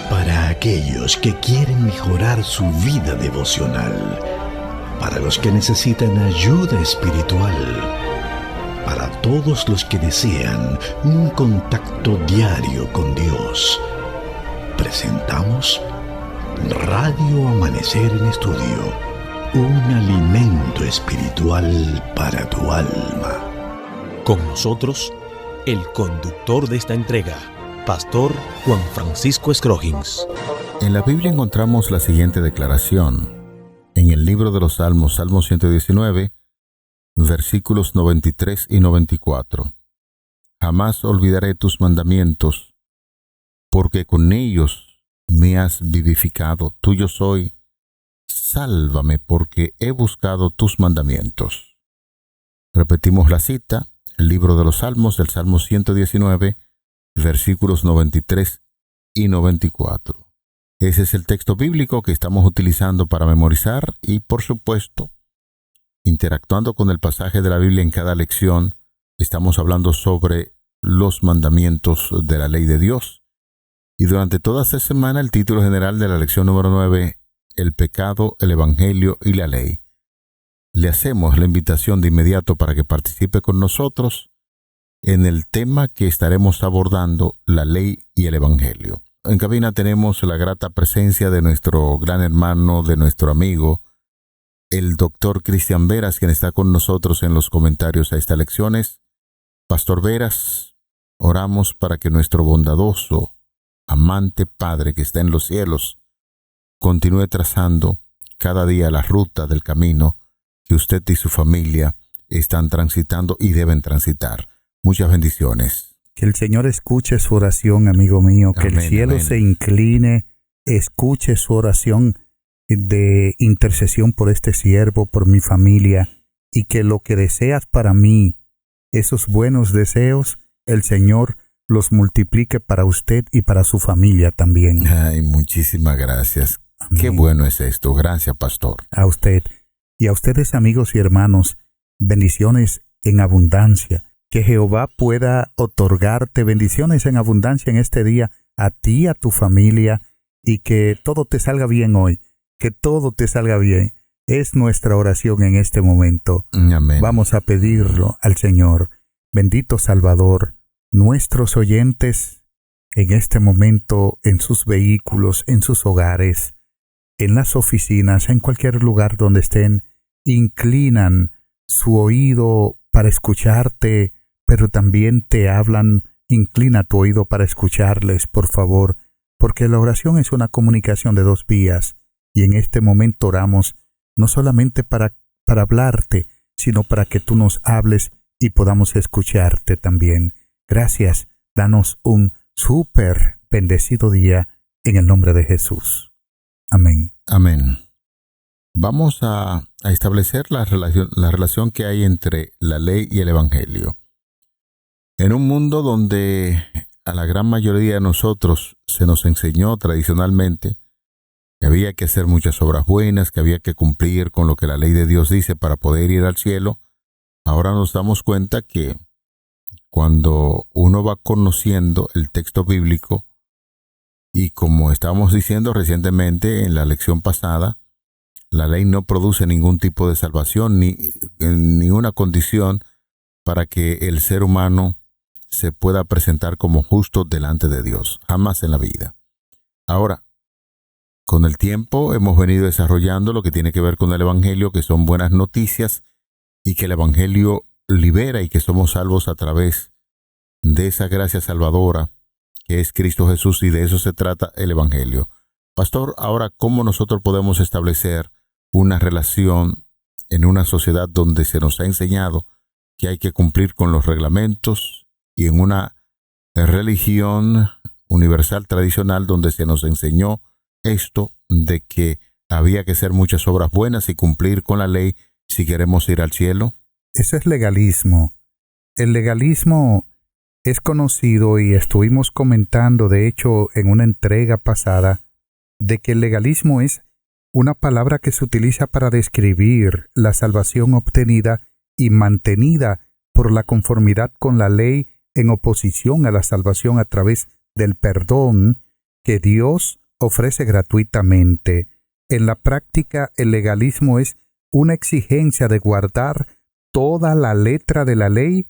Para aquellos que quieren mejorar su vida devocional, para los que necesitan ayuda espiritual, para todos los que desean un contacto diario con Dios, presentamos Radio Amanecer en Estudio, un alimento espiritual para tu alma. Con nosotros, el conductor de esta entrega, Pastor Juan Francisco Scroggins. En la Biblia encontramos la siguiente declaración. En el libro de los Salmos, Salmo 119, versículos 93 y 94. Jamás olvidaré tus mandamientos, porque con ellos me has vivificado. Tuyo soy. Sálvame, porque he buscado tus mandamientos. Repetimos la cita, el libro de los Salmos, el Salmo 119, versículos 93 y 94. Ese es el texto bíblico que estamos utilizando para memorizar y, por supuesto, interactuando con el pasaje de la Biblia en cada lección, estamos hablando sobre los mandamientos de la ley de Dios. Y durante toda esta semana el título general de la lección número 9, el pecado, el evangelio y la ley. Le hacemos la invitación de inmediato para que participe con nosotros en el tema que estaremos abordando, la ley y el evangelio. En cabina tenemos la grata presencia de nuestro gran hermano, de nuestro amigo, el doctor Cristian Veras, quien está con nosotros en los comentarios a estas lecciones. Pastor Veras, oramos para que nuestro bondadoso, amante Padre que está en los cielos, continúe trazando cada día la ruta del camino que usted y su familia están transitando y deben transitar. Muchas bendiciones. Que el Señor escuche su oración, amigo mío. Que el cielo se incline, escuche su oración de intercesión por este siervo, por mi familia, y que lo que deseas para mí, esos buenos deseos, el Señor los multiplique para usted y para su familia también. Ay, muchísimas gracias. Amén. Qué bueno es esto. Gracias, pastor. A usted y a ustedes, amigos y hermanos, bendiciones en abundancia. Que Jehová pueda otorgarte bendiciones en abundancia en este día, a ti, a tu familia, y que todo te salga bien hoy. Que todo te salga bien. Es nuestra oración en este momento. Amén. Vamos a pedirlo al Señor. Bendito Salvador, nuestros oyentes en este momento en sus vehículos, en sus hogares, en las oficinas, en cualquier lugar donde estén, inclinan su oído para escucharte, pero también te hablan. Inclina tu oído para escucharles, por favor, porque la oración es una comunicación de dos vías, y en este momento oramos no solamente para hablarte, sino para que tú nos hables y podamos escucharte también. Gracias, danos un súper bendecido día en el nombre de Jesús. Amén. Amén. Vamos a establecer la relación que hay entre la ley y el evangelio. En un mundo donde a la gran mayoría de nosotros se nos enseñó tradicionalmente que había que hacer muchas obras buenas, que había que cumplir con lo que la ley de Dios dice para poder ir al cielo, ahora nos damos cuenta que cuando uno va conociendo el texto bíblico, y como estábamos diciendo recientemente en la lección pasada, la ley no produce ningún tipo de salvación ni una condición para que el ser humano se pueda presentar como justo delante de Dios, jamás en la vida. Ahora, con el tiempo hemos venido desarrollando lo que tiene que ver con el evangelio, que son buenas noticias, y que el evangelio libera y que somos salvos a través de esa gracia salvadora que es Cristo Jesús, y de eso se trata el evangelio. Pastor, ahora, ¿cómo nosotros podemos establecer una relación en una sociedad donde se nos ha enseñado que hay que cumplir con los reglamentos, y en una religión universal tradicional donde se nos enseñó esto de que había que hacer muchas obras buenas y cumplir con la ley si queremos ir al cielo? Eso es legalismo. El legalismo es conocido, y estuvimos comentando, de hecho, en una entrega pasada, de que el legalismo es una palabra que se utiliza para describir la salvación obtenida y mantenida por la conformidad con la ley en oposición a la salvación a través del perdón que Dios ofrece gratuitamente. En la práctica, el legalismo es una exigencia de guardar toda la letra de la ley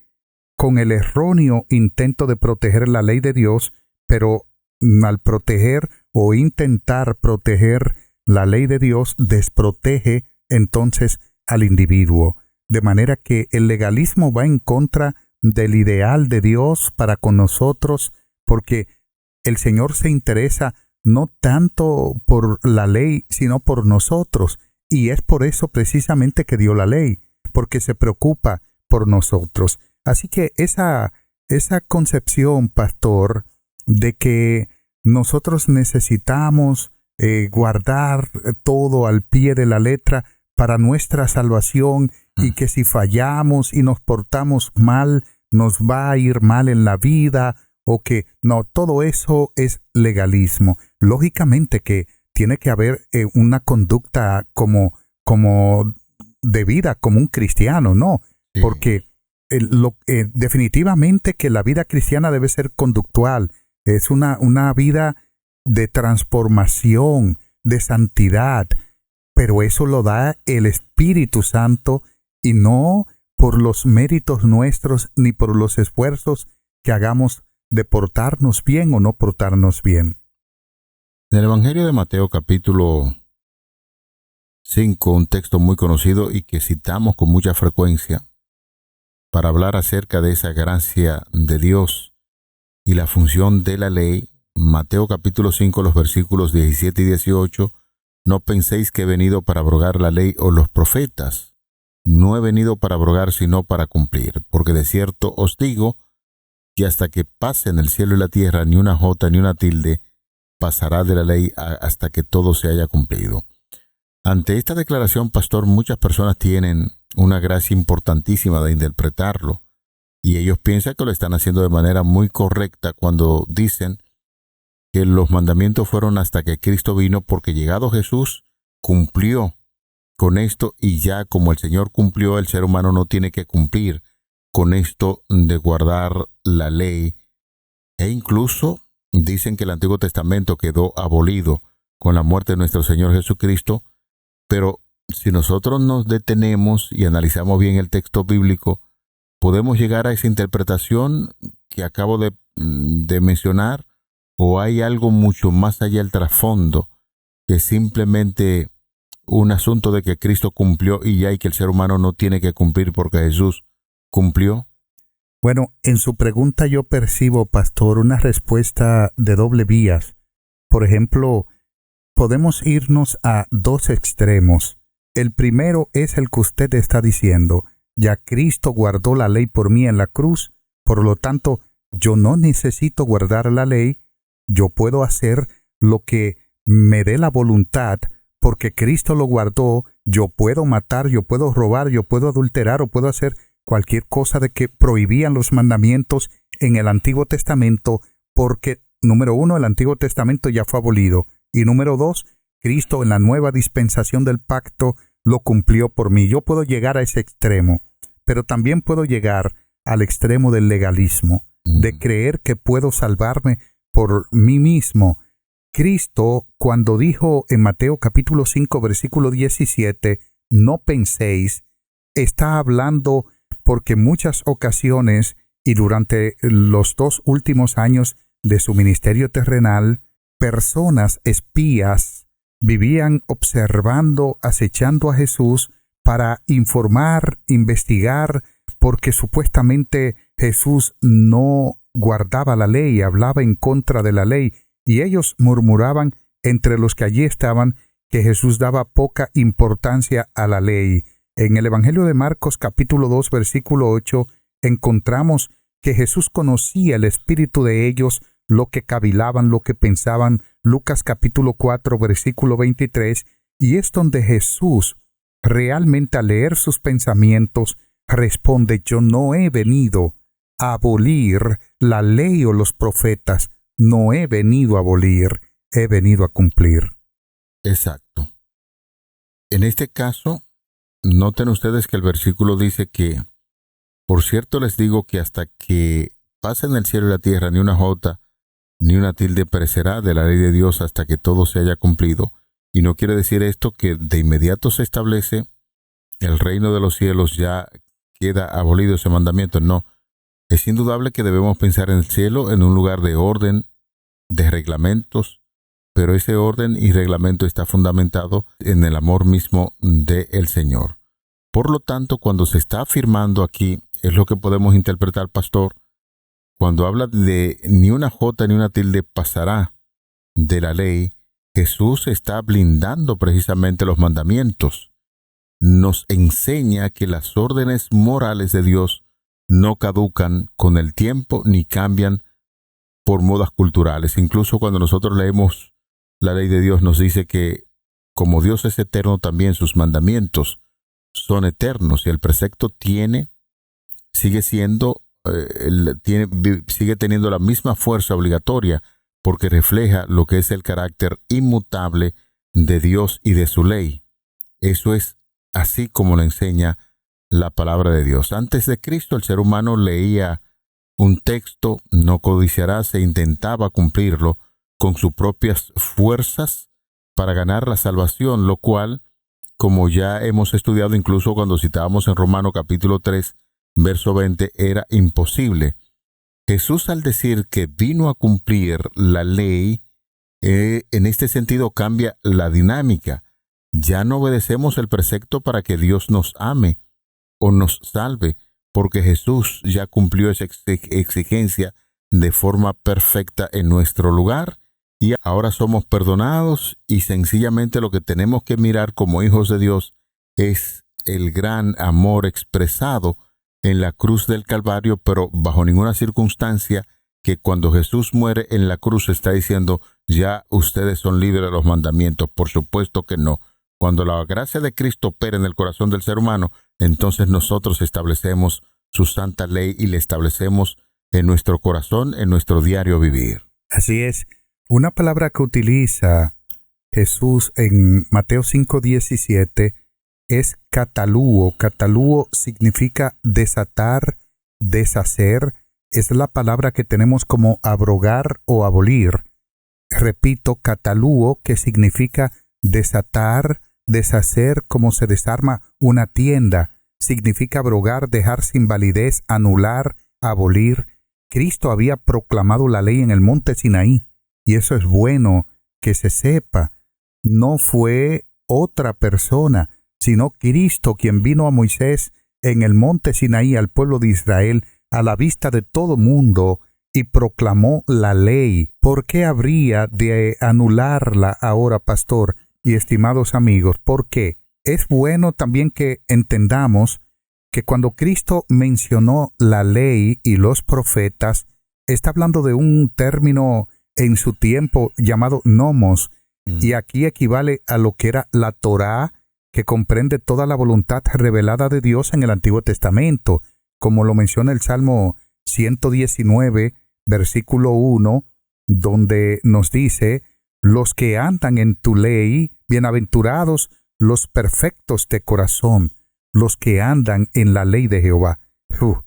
con el erróneo intento de proteger la ley de Dios, pero al proteger o intentar proteger la ley de Dios, desprotege entonces al individuo. De manera que el legalismo va en contra del ideal de Dios para con nosotros, porque el Señor se interesa no tanto por la ley, sino por nosotros. Y es por eso precisamente que dio la ley, porque se preocupa por nosotros. Así que esa concepción, pastor, de que nosotros necesitamos guardar todo al pie de la letra para nuestra salvación, y que si fallamos y nos portamos mal, nos va a ir mal en la vida, o que no, todo eso es legalismo. Lógicamente que tiene que haber una conducta como debida como un cristiano, ¿no? Sí. Porque definitivamente que la vida cristiana debe ser conductual. Es una vida de transformación, de santidad, pero eso lo da el Espíritu Santo y no por los méritos nuestros ni por los esfuerzos que hagamos de portarnos bien o no portarnos bien. En el Evangelio de Mateo capítulo 5, un texto muy conocido y que citamos con mucha frecuencia para hablar acerca de esa gracia de Dios y la función de la ley, Mateo capítulo 5, los versículos 17 y 18, no penséis que he venido para abrogar la ley o los profetas. No he venido para abrogar, sino para cumplir. Porque de cierto os digo que hasta que pasen el cielo y la tierra, ni una jota ni una tilde pasará de la ley hasta que todo se haya cumplido. Ante esta declaración, pastor, muchas personas tienen una gracia importantísima de interpretarlo. Y ellos piensan que lo están haciendo de manera muy correcta cuando dicen que los mandamientos fueron hasta que Cristo vino, porque llegado Jesús cumplió con esto, y ya como el Señor cumplió, el ser humano no tiene que cumplir con esto de guardar la ley. E incluso dicen que el Antiguo Testamento quedó abolido con la muerte de nuestro Señor Jesucristo, pero si nosotros nos detenemos y analizamos bien el texto bíblico, podemos llegar a esa interpretación que acabo de mencionar, o hay algo mucho más allá del trasfondo que simplemente un asunto de que Cristo cumplió y ya, y que el ser humano no tiene que cumplir porque Jesús cumplió. Bueno, en su pregunta yo percibo, pastor, una respuesta de doble vías. Por ejemplo, podemos irnos a dos extremos. El primero es el que usted está diciendo: ya Cristo guardó la ley por mí en la cruz, por lo tanto, yo no necesito guardar la ley, yo puedo hacer lo que me dé la voluntad, porque Cristo lo guardó. Yo puedo matar, yo puedo robar, yo puedo adulterar o puedo hacer cualquier cosa de que prohibían los mandamientos en el Antiguo Testamento, porque, número uno, el Antiguo Testamento ya fue abolido, y número dos, Cristo en la nueva dispensación del pacto lo cumplió por mí. Yo puedo llegar a ese extremo, pero también puedo llegar al extremo del legalismo, de creer que puedo salvarme por mí mismo. Cristo, cuando dijo en Mateo capítulo 5, versículo 17, no penséis, está hablando porque muchas ocasiones y durante los 2 últimos años de su ministerio terrenal, personas espías vivían observando, acechando a Jesús para informar, investigar, porque supuestamente Jesús no guardaba la ley, hablaba en contra de la ley, y ellos murmuraban entre los que allí estaban que Jesús daba poca importancia a la ley. En el Evangelio de Marcos capítulo 2 versículo 8 encontramos que Jesús conocía el espíritu de ellos, lo que cavilaban, lo que pensaban. Lucas capítulo 4 versículo 23, y es donde Jesús realmente, al leer sus pensamientos, responde: yo no he venido a abolir la ley o los profetas, no he venido a abolir, he venido a cumplir. Exacto. En este caso, noten ustedes que el versículo dice que, por cierto les digo que hasta que pasen el cielo y la tierra, ni una jota ni una tilde perecerá de la ley de Dios hasta que todo se haya cumplido. Y no quiere decir esto que de inmediato se establece el reino de los cielos, ya queda abolido ese mandamiento. No, es indudable que debemos pensar en el cielo en un lugar de orden, de reglamentos, pero ese orden y reglamento está fundamentado en el amor mismo del Señor. Por lo tanto, cuando se está afirmando aquí, es lo que podemos interpretar, pastor, cuando habla de ni una jota ni una tilde pasará de la ley, Jesús está blindando precisamente los mandamientos. Nos enseña que las órdenes morales de Dios no caducan con el tiempo ni cambian por modas culturales. Incluso cuando nosotros leemos la ley de Dios, nos dice que como Dios es eterno, también sus mandamientos son eternos, y el precepto sigue teniendo la misma fuerza obligatoria, porque refleja lo que es el carácter inmutable de Dios y de su ley. Eso es así como lo enseña la palabra de Dios. Antes de Cristo, el ser humano leía un texto, no codiciarás, e intentaba cumplirlo con sus propias fuerzas para ganar la salvación, lo cual, como ya hemos estudiado incluso cuando citábamos en Romanos capítulo 3, verso 20, era imposible. Jesús, al decir que vino a cumplir la ley, en este sentido cambia la dinámica. Ya no obedecemos el precepto para que Dios nos ame o nos salve, porque Jesús ya cumplió esa exigencia de forma perfecta en nuestro lugar, y ahora somos perdonados, y sencillamente lo que tenemos que mirar como hijos de Dios es el gran amor expresado en la cruz del Calvario, pero bajo ninguna circunstancia que cuando Jesús muere en la cruz está diciendo, ya ustedes son libres de los mandamientos. Por supuesto que no. Cuando la gracia de Cristo opera en el corazón del ser humano, entonces nosotros establecemos su santa ley y le establecemos en nuestro corazón, en nuestro diario vivir. Así es. Una palabra que utiliza Jesús en Mateo 5:17 es catalúo. Catalúo significa desatar, deshacer. Es la palabra que tenemos como abrogar o abolir. Repito, catalúo, que significa desatar, deshacer, como se desarma una tienda. Significa abrogar, dejar sin validez, anular, abolir. Cristo había proclamado la ley en el monte Sinaí, y eso es bueno que se sepa. No fue otra persona, sino Cristo quien vino a Moisés en el monte Sinaí al pueblo de Israel a la vista de todo mundo y proclamó la ley. ¿Por qué habría de anularla ahora, pastor y estimados amigos? ¿Por qué? Es bueno también que entendamos que cuando Cristo mencionó la ley y los profetas, está hablando de un término en su tiempo llamado nomos, y aquí equivale a lo que era la Torá, que comprende toda la voluntad revelada de Dios en el Antiguo Testamento, como lo menciona el Salmo 119, versículo 1, donde nos dice, los que andan en tu ley, bienaventurados los perfectos de corazón, los que andan en la ley de Jehová.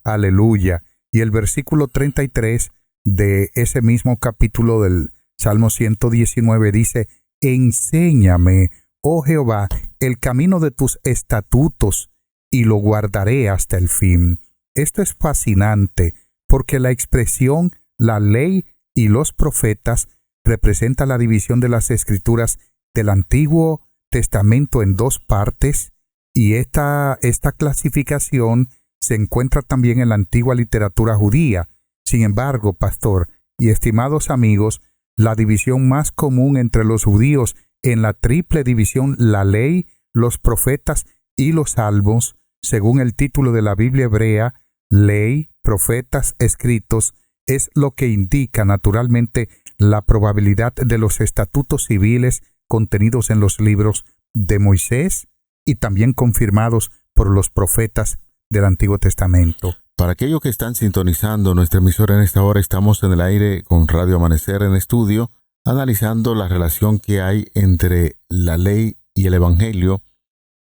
Aleluya. Y el versículo 33 de ese mismo capítulo del Salmo 119 dice, enséñame, oh Jehová, el camino de tus estatutos, y lo guardaré hasta el fin. Esto es fascinante, porque la expresión, la ley y los profetas, representa la división de las Escrituras del Antiguo Testamento en dos partes, y esta clasificación se encuentra también en la antigua literatura judía. Sin embargo, pastor y estimados amigos, la división más común entre los judíos en la triple división, la ley, los profetas y los salmos, según el título de la Biblia hebrea, ley, profetas, escritos, es lo que indica naturalmente la probabilidad de los estatutos civiles contenidos en los libros de Moisés y también confirmados por los profetas del Antiguo Testamento. Para aquellos que están sintonizando nuestra emisora en esta hora, estamos en el aire con Radio Amanecer en estudio, analizando la relación que hay entre la ley y el Evangelio.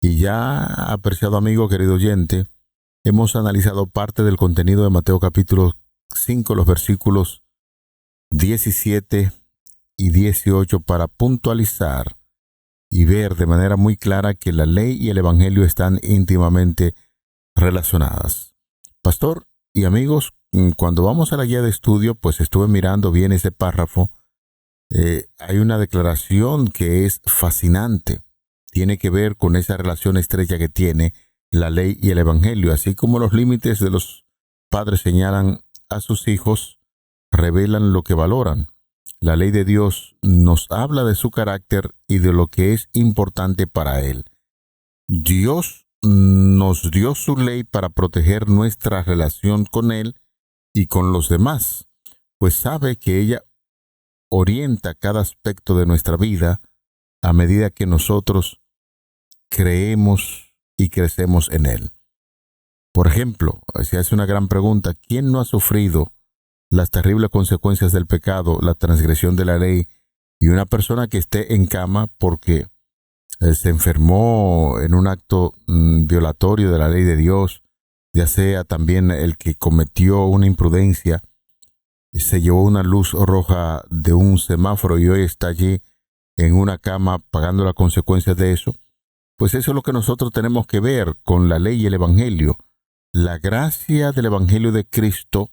Y ya, apreciado amigo, querido oyente, hemos analizado parte del contenido de Mateo capítulo 5, los versículos 17 y 18 para puntualizar y ver de manera muy clara que la ley y el evangelio están íntimamente relacionadas. Pastor y amigos, cuando vamos a la guía de estudio, pues estuve mirando bien ese párrafo. Hay una declaración que es fascinante. Tiene que ver con esa relación estrecha que tiene la ley y el evangelio, así como los límites de los padres señalan a sus hijos, revelan lo que valoran. La ley de Dios nos habla de su carácter y de lo que es importante para Él. Dios nos dio su ley para proteger nuestra relación con Él y con los demás, pues sabe que ella orienta cada aspecto de nuestra vida a medida que nosotros creemos y crecemos en Él. Por ejemplo, se hace una gran pregunta: ¿quién no ha sufrido las terribles consecuencias del pecado, la transgresión de la ley, y una persona que esté en cama porque se enfermó en un acto violatorio de la ley de Dios, ya sea también el que cometió una imprudencia, se llevó una luz roja de un semáforo y hoy está allí en una cama pagando las consecuencias de eso? Pues eso es lo que nosotros tenemos que ver con la ley y el evangelio. La gracia del evangelio de Cristo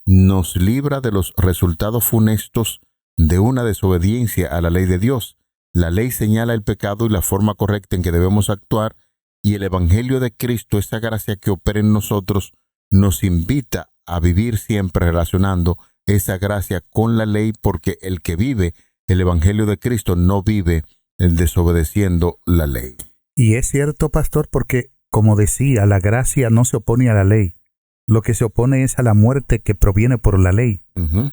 nos libra de los resultados funestos de una desobediencia a la ley de Dios. La ley señala el pecado y la forma correcta en que debemos actuar, y el evangelio de Cristo, esa gracia que opera en nosotros, nos invita a vivir siempre relacionando esa gracia con la ley, porque el que vive el evangelio de Cristo no vive desobedeciendo la ley. Y es cierto, pastor, porque, como decía, la gracia no se opone a la ley. Lo que se opone es a la muerte que proviene por la ley. Uh-huh.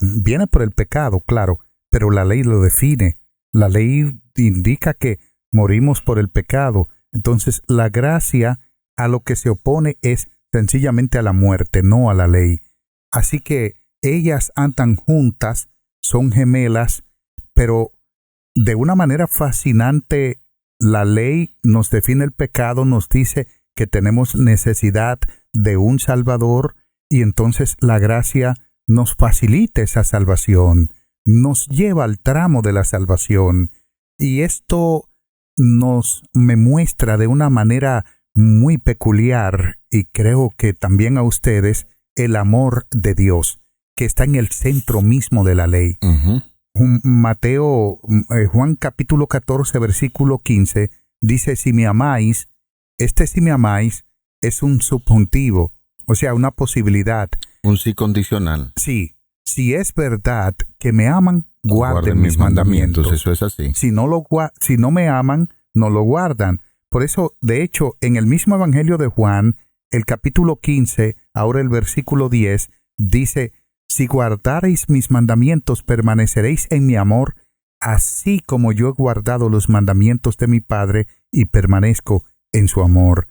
Viene por el pecado, claro, pero la ley lo define. La ley indica que morimos por el pecado. Entonces, la gracia a lo que se opone es sencillamente a la muerte, no a la ley. Así que ellas andan juntas, son gemelas, pero de una manera fascinante la ley nos define el pecado, nos dice que tenemos necesidad de un Salvador, y entonces la gracia nos facilita esa salvación, nos lleva al tramo de la salvación, y esto me muestra de una manera muy peculiar, y creo que también a ustedes, el amor de Dios, que está en el centro mismo de la ley. Uh-huh. Juan capítulo 14, versículo 15, dice: si me amáis, si me amáis es un subjuntivo, o sea, una posibilidad. Un sí condicional. Sí, si es verdad que me aman, guarden mis mandamientos. Eso es así. Si no me aman, no lo guardan. Por eso, de hecho, en el mismo Evangelio de Juan, el capítulo 15, ahora el versículo 10, dice: si guardareis mis mandamientos, permaneceréis en mi amor, así como yo he guardado los mandamientos de mi Padre y permanezco en su amor.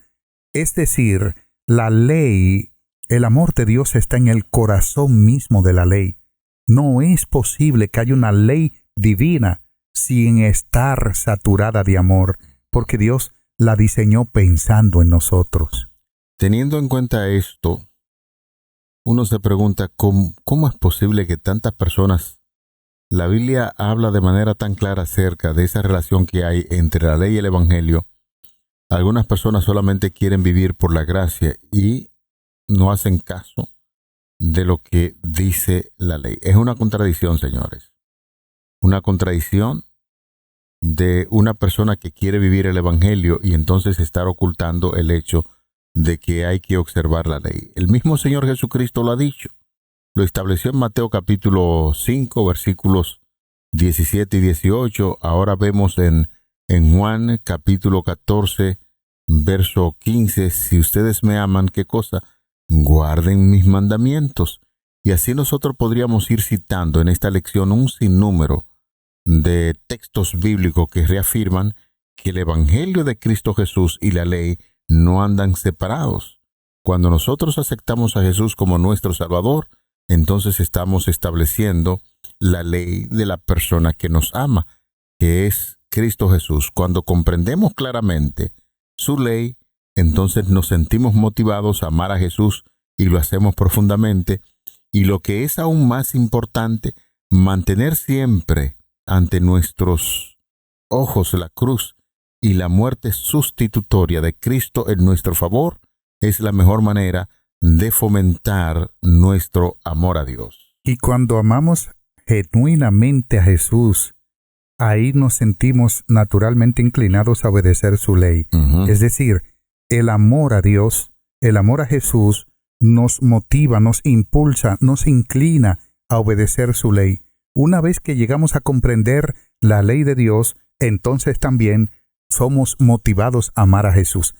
Es decir, la ley, el amor de Dios está en el corazón mismo de la ley. No es posible que haya una ley divina sin estar saturada de amor, porque Dios la diseñó pensando en nosotros. Teniendo en cuenta esto, uno se pregunta ¿cómo es posible que tantas personas... La Biblia habla de manera tan clara acerca de esa relación que hay entre la ley y el evangelio. Algunas personas solamente quieren vivir por la gracia y no hacen caso de lo que dice la ley. Es una contradicción, señores. Una contradicción de una persona que quiere vivir el evangelio y entonces estar ocultando el hecho de que hay que observar la ley. El mismo Señor Jesucristo lo ha dicho. Lo estableció en Mateo capítulo 5, versículos 17 y 18. Ahora vemos en Juan capítulo 14, verso 15. Si ustedes me aman, ¿qué cosa? Guarden mis mandamientos. Y así nosotros podríamos ir citando en esta lección un sinnúmero de textos bíblicos que reafirman que el evangelio de Cristo Jesús y la ley no andan separados. Cuando nosotros aceptamos a Jesús como nuestro Salvador, entonces estamos estableciendo la ley de la persona que nos ama, que es Cristo Jesús. Cuando comprendemos claramente su ley, entonces nos sentimos motivados a amar a Jesús y lo hacemos profundamente. y lo que es aún más importante, mantener siempre ante nuestros ojos la cruz y la muerte sustitutoria de Cristo en nuestro favor es la mejor manera de fomentar nuestro amor a Dios. Y cuando amamos genuinamente a Jesús, ahí nos sentimos naturalmente inclinados a obedecer su ley. Es decir, el amor a Dios, el amor a Jesús, nos motiva, nos impulsa, nos inclina a obedecer su ley. Una vez que llegamos a comprender la ley de Dios, entonces también somos motivados a amar a Jesús.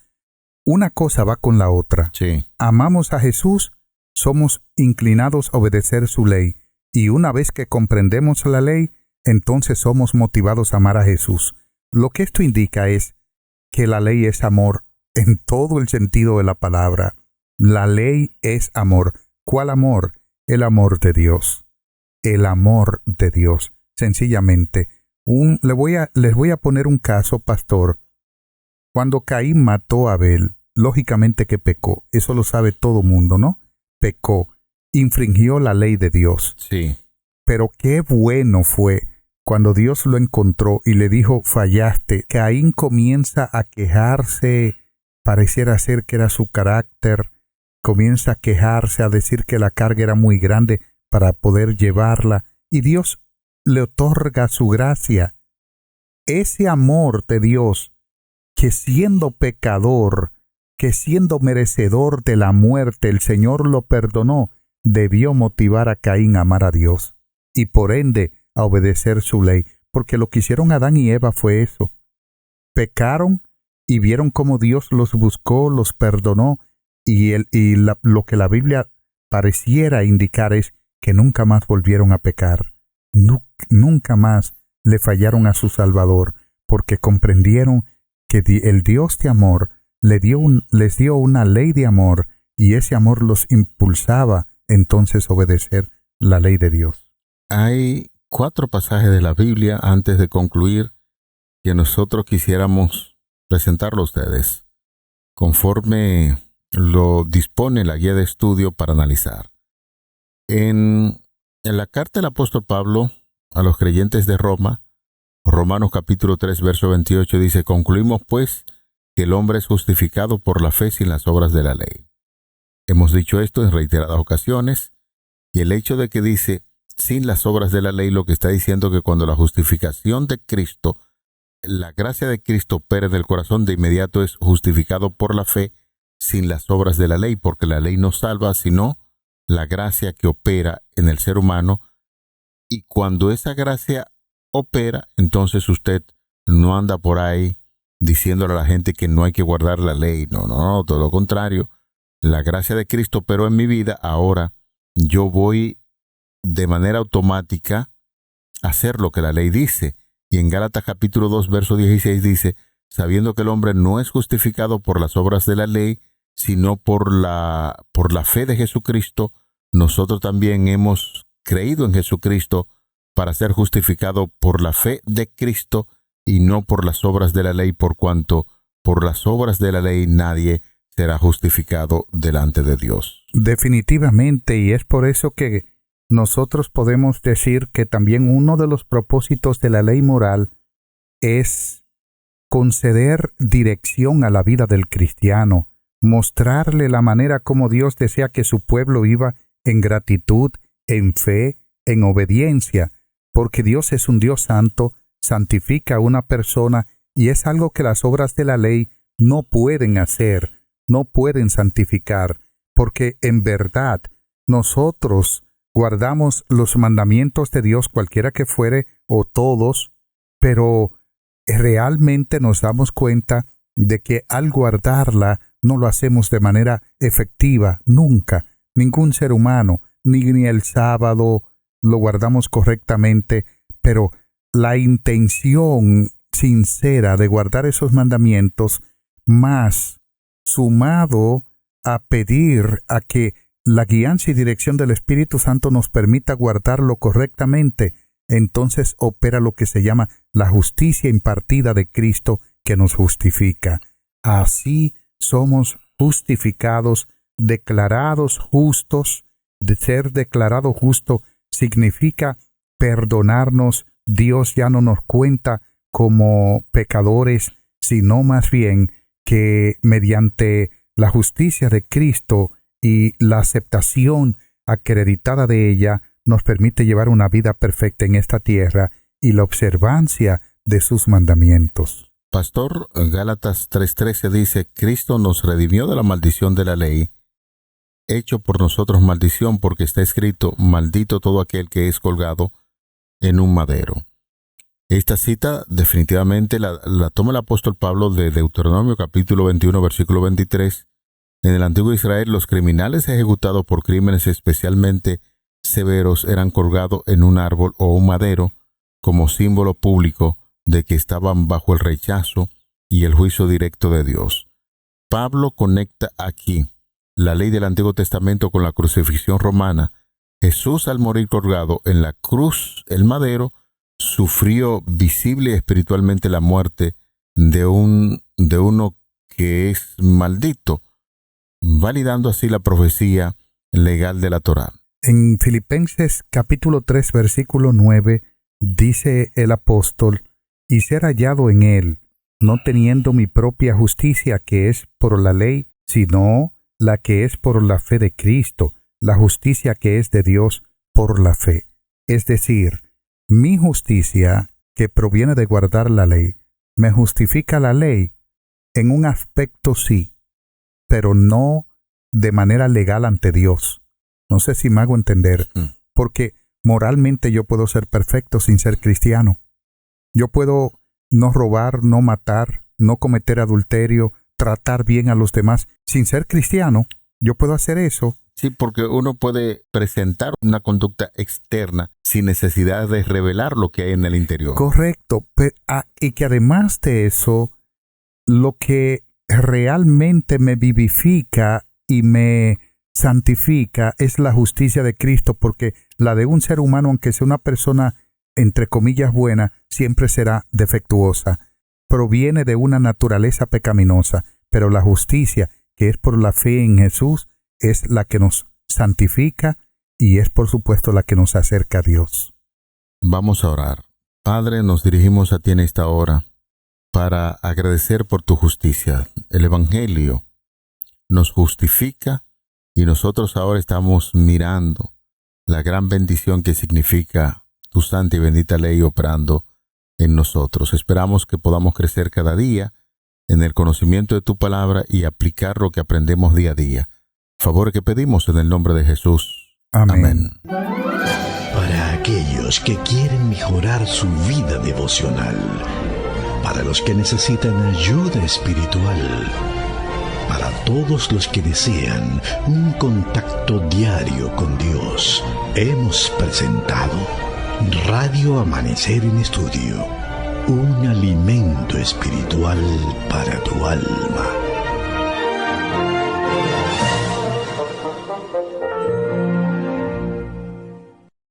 Una cosa va con la otra. Sí. Amamos a Jesús, somos inclinados a obedecer su ley. Y una vez que comprendemos la ley, entonces somos motivados a amar a Jesús. Lo que esto indica es que la ley es amor en todo el sentido de la palabra. La ley es amor. ¿Cuál amor? El amor de Dios. El amor de Dios. Sencillamente. Les voy a poner un caso, pastor. Cuando Caín mató a Abel, lógicamente que pecó. Eso lo sabe todo mundo, ¿no? Pecó. Infringió la ley de Dios. Sí. Pero qué bueno fue cuando Dios lo encontró y le dijo, fallaste. Caín comienza a quejarse, pareciera ser que era su carácter, comienza a quejarse, a decir que la carga era muy grande para poder llevarla, y Dios le otorga su gracia. Ese amor de Dios, que siendo pecador, que siendo merecedor de la muerte, el Señor lo perdonó, debió motivar a Caín a amar a Dios, y por ende a obedecer su ley, porque lo que hicieron Adán y Eva fue eso. Pecaron y vieron cómo Dios los buscó, los perdonó, lo que la Biblia pareciera indicar es que nunca más volvieron a pecar. Nunca más le fallaron a su Salvador, porque comprendieron que el Dios de amor les dio una ley de amor, y ese amor los impulsaba entonces a obedecer la ley de Dios. Hay 4 pasajes de la Biblia antes de concluir que nosotros quisiéramos presentarlo a ustedes, conforme lo dispone la guía de estudio para analizar. En la carta del apóstol Pablo a los creyentes de Roma, Romanos capítulo 3, verso 28 dice, concluimos pues que el hombre es justificado por la fe sin las obras de la ley. Hemos dicho esto en reiteradas ocasiones, y el hecho de que dice sin las obras de la ley, lo que está diciendo que cuando la justificación de Cristo, la gracia de Cristo opera en el corazón, de inmediato es justificado por la fe sin las obras de la ley, porque la ley no salva, sino la gracia que opera en el ser humano. Y cuando esa gracia opera, entonces usted no anda por ahí diciéndole a la gente que no hay que guardar la ley. No, todo lo contrario. La gracia de Cristo operó en mi vida, ahora yo voy de manera automática a hacer lo que la ley dice. Y en Gálatas capítulo 2, verso 16 dice, sabiendo que el hombre no es justificado por las obras de la ley, sino por la fe de Jesucristo, nosotros también hemos creído en Jesucristo para ser justificado por la fe de Cristo y no por las obras de la ley, por cuanto por las obras de la ley nadie será justificado delante de Dios. Definitivamente, y es por eso que nosotros podemos decir que también uno de los propósitos de la ley moral es conceder dirección a la vida del cristiano, mostrarle la manera como Dios desea que su pueblo viva en gratitud, en fe, en obediencia, porque Dios es un Dios santo, santifica a una persona, y es algo que las obras de la ley no pueden hacer, no pueden santificar, porque en verdad nosotros guardamos los mandamientos de Dios, cualquiera que fuere, o todos, pero realmente nos damos cuenta de que al guardarla no lo hacemos de manera efectiva, nunca. Ningún ser humano, ni el sábado lo guardamos correctamente, pero la intención sincera de guardar esos mandamientos, más sumado a pedir a que la guianza y dirección del Espíritu Santo nos permita guardarlo correctamente, entonces opera lo que se llama la justicia impartida de Cristo que nos justifica. Así somos justificados, declarados justos de ser declarado justo significa perdonarnos. Dios ya no nos cuenta como pecadores, sino más bien que mediante la justicia de Cristo y la aceptación acreditada de ella, nos permite llevar una vida perfecta en esta tierra y la observancia de sus mandamientos. Pastor, Gálatas 3:13 dice, Cristo nos redimió de la maldición de la ley, hecho por nosotros maldición, porque está escrito, maldito todo aquel que es colgado en un madero. Esta cita definitivamente la toma el apóstol Pablo de Deuteronomio capítulo 21, versículo 23. En el antiguo Israel, los criminales ejecutados por crímenes especialmente severos eran colgados en un árbol o un madero como símbolo público de que estaban bajo el rechazo y el juicio directo de Dios. Pablo conecta aquí la ley del Antiguo Testamento con la crucifixión romana. Jesús, al morir colgado en la cruz, el madero, sufrió visible y espiritualmente la muerte de uno que es maldito, validando así la profecía legal de la Torá. En Filipenses capítulo 3, versículo 9, dice el apóstol, y ser hallado en él, no teniendo mi propia justicia que es por la ley, sino la que es por la fe de Cristo, la justicia que es de Dios por la fe. Es decir, mi justicia, que proviene de guardar la ley, me justifica la ley en un aspecto sí, pero no de manera legal ante Dios. No sé si me hago entender, porque moralmente yo puedo ser perfecto sin ser cristiano. Yo puedo no robar, no matar, no cometer adulterio, tratar bien a los demás sin ser cristiano. Yo puedo hacer eso. Sí, porque uno puede presentar una conducta externa sin necesidad de revelar lo que hay en el interior. Correcto. Y que además de eso, lo que realmente me vivifica y me santifica es la justicia de Cristo, porque la de un ser humano, aunque sea una persona entre comillas buena, siempre será defectuosa. Proviene de una naturaleza pecaminosa, pero la justicia, que es por la fe en Jesús, es la que nos santifica y es por supuesto la que nos acerca a Dios. Vamos a orar. Padre, nos dirigimos a ti en esta hora para agradecer por tu justicia. El Evangelio nos justifica y nosotros ahora estamos mirando la gran bendición que significa tu santa y bendita ley operando en nosotros. Esperamos que podamos crecer cada día en el conocimiento de tu palabra y aplicar lo que aprendemos día a día. Favor que pedimos en el nombre de Jesús. Amén. Para aquellos que quieren mejorar su vida devocional, para los que necesitan ayuda espiritual, para todos los que desean un contacto diario con Dios, hemos presentado Radio Amanecer en Estudio, un alimento espiritual para tu alma.